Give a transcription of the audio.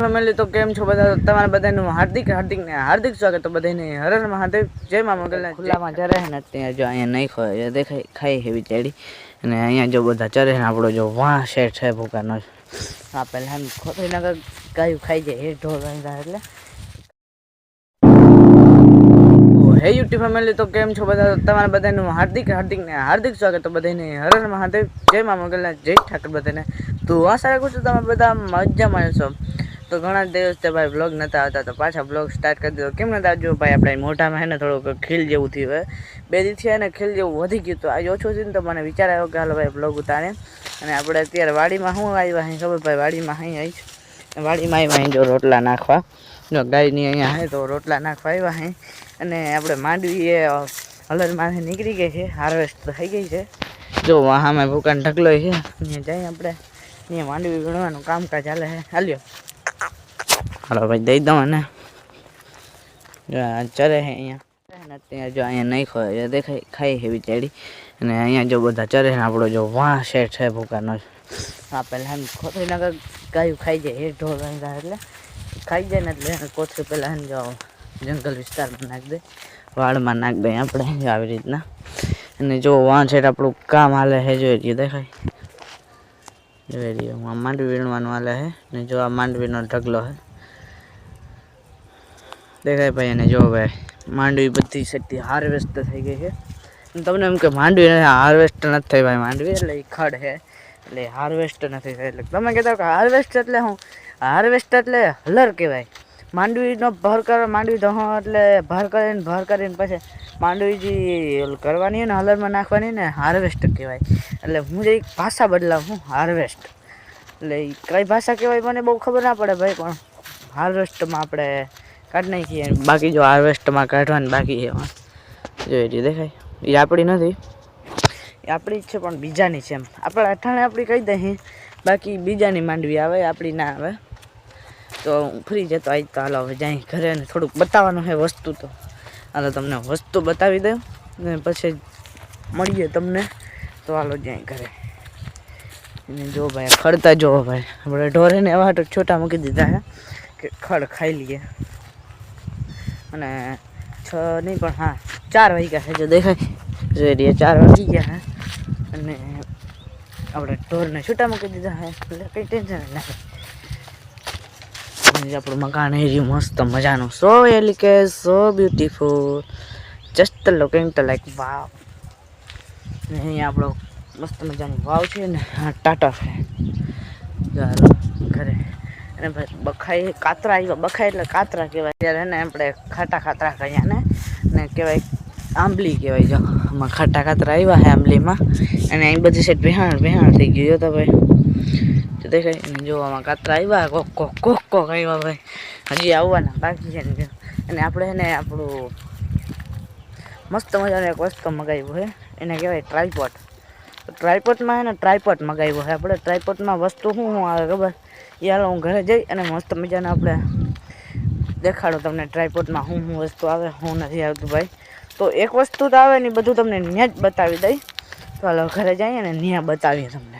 Family તો કેમ છો બધા? તમારા બધાનું હાર્દિક સ્વાગત. તો બધાને હર હર મહાદેવ, જય મા મંગલના. ખુલ્લામાં ચરે ને ત્યાં જો અહીંયા નહીં ખોય દેખાય ખાઈ હેવી ચડી અને અહીંયા જો બધા ચરે ને આપણો જો વાહ શેઠ છે ભૂકાનો આ પહેલાં ખોતરીનગર ગાયું ખાઈ જાય એ ઢોર એટલે હે યુટ્યુબ ફેમિલી તો કેમ છો બધા? તમારા બધાનું હાર્દિક સ્વાગત. તો બધાને હર હર મહાદેવ, જય મા મંગલના, જય ઠાકર બધાને. તો આશા રાખું છું તમે બધા મજામાં છો. તો ઘણા દિવસથી ભાઈ બ્લોગ નહોતા આવતા તો પાછા બ્લોગ સ્ટાર્ટ કરી દીધો. કેમ નતા આવજો ભાઈ? આપણે મોઢામાં હે ને થોડુંક ખીલ જેવું થયું હોય, 2 દિવસથી હે ને ખીલ જેવું વધી ગયું. તો આજે ઓછું થયું ને તો મને વિચાર આવ્યો કે હાલો ભાઈ બ્લોગ ઉતારે. અને આપણે અત્યારે વાડીમાં શું આવ્યા અહીં ખબર ભાઈ? વાડીમાં અહીં આવી જો રોટલા નાખવા, જો ગાયની અહીંયા હે તો રોટલા નાખવા આવ્યા અહીં. અને આપણે માંડવી એ હલરમાંથી નીકળી ગઈ છે, હાર્વેસ્ટ થઈ ગઈ છે. જો વાહામાં ભૂકાન ઢગલો છે, ત્યાં જઈએ આપણે. અહીંયા માંડવી વીણવાનું કામકાજ ચાલે છે. હાલો ભાઈ દઈ દઉં અને ચરે છે અહીંયા. ત્યાં જો અહીંયા નહીં ખોય દેખાય ખાઈ હેવી ચડી અને અહીંયા જો બધા ચરે ને આપણો જો વાહ શેઠ છે ભૂકાનો આ પહેલાં ખોતરીનગર ગાયું ખાઈ જાય એ ઢોર એટલે ખાઈ જાય ને એટલે કોથળી પહેલાં જો જંગલ વિસ્તારમાં નાખી દે, વાળમાં નાખી દઈએ આપણે આવી રીતના. અને જો વાં છે આપણું કામ હાલે છે, જોઈ રહ્યું દેખાય જોઈ રહ્યું આ માંડવી વીણવાનું હાલે છે. ને જો આ માંડવીનો ઢગલો છે દેખાય ભાઈ. અને જો ભાઈ માંડવી બધી સેટી હાર્વેસ્ટ થઈ ગઈ છે. તમને એમ કે માંડવી હાર્વેસ્ટ નથી થઈ ભાઈ, માંડવી એટલે એ ખડ છે એટલે હાર્વેસ્ટ નથી થઈ. એટલે તમે કહેતા કે હાર્વેસ્ટ એટલે શું? હાર્વેસ્ટ એટલે હલર કહેવાય. માંડવીનો ભર કરવા, માંડવી ધો એટલે ભર કરીને પછી માંડવી જે કરવાની હોય ને હલરમાં નાખવાની ને હાર્વેસ્ટ કહેવાય. એટલે હું જે ભાષા બદલાવું હું હાર્વેસ્ટ એટલે કઈ ભાષા કહેવાય મને બહુ ખબર ના પડે ભાઈ, પણ હાર્વેસ્ટમાં આપણે કાઢી નાખીએ. બાકી જો હાર્વેસ્ટમાં કાઢવાની બાકી છે જોઈ રહી દેખાય. એ આપણી નથી, એ આપણી જ છે પણ બીજાની છે. એમ આપણે અઠાણે આપણી કહી દઈએ, બાકી બીજાની માંડવી આવે, આપણી ના આવે. તો ફ્રી જતો આજ તો હાલો હવે જાય ઘરે ને થોડુંક બતાવવાનું છે વસ્તુ. તો હાલો તમને વસ્તુ બતાવી દઉં ને પછી મળીએ તમને. તો હાલો જાય ઘરે. અને જો ભાઈ ખડતા જોવો ભાઈ, આપણે ઢોરે ને એવા છોટા મૂકી દીધા છે કે ખડ ખાઈ લઈએ. અને 6 નહીં પણ હા 4 વાગ્યા છે, જો દેખાય જોઈ રહીએ 4 વાગી ગયા છે. અને આપણે ઢોરને છૂટા મૂકી દીધા છે એટલે કંઈ ટેન્શન જ નથી. આપણું મકાન એ રહ્યું મસ્ત મજાનું, સો એલિકેસ, સો બ્યુટીફુલ, જસ્ટ લુકિંગ તો લાઈક વાવ. અહીંયા આપણો મસ્ત મજાની વાવ છે ને ટાટા છે. ચાલો ઘરે. અને ભાઈ બખાઈ કાતરા આવ્યા, બખાઈ એટલે કાતરા કહેવાય. ત્યારે ને આપણે ખાટા કહ્યા ને કહેવાય આંબલી કહેવાય. જો આમાં ખાટા કાતરા આવ્યા છે આંબલીમાં. અને અહીં બધી સાઈડ ભેહાણ થઈ ગયું તો ભાઈ દેખાય. જો આમાં કાતરા આવ્યા, કોક આવ્યા ભાઈ, હજી આવવાના બાકી છે ને. અને આપણે ને આપણું મસ્ત મજાનું એક વસ્તુ મગાવ્યું છે, એને કહેવાય ટ્રાયપોડ. ટ્રાયપોડમાં ને ટ્રાયપોડ મગાવ્યું છે આપણે. ટ્રાયપોડમાં વસ્તુ શું આવે ખબર? એ હાલો હું ઘરે જઈ અને મસ્ત મજાને આપણે દેખાડો તમને ટ્રાયપોડમાં શું વસ્તુ આવે, શું નથી આવતું ભાઈ. તો એક વસ્તુ તો આવે ને બધું તમને ત્યાં જ બતાવી દઈ. તો હાલો ઘરે જઈએ ને ત્યાં બતાવીએ તમને.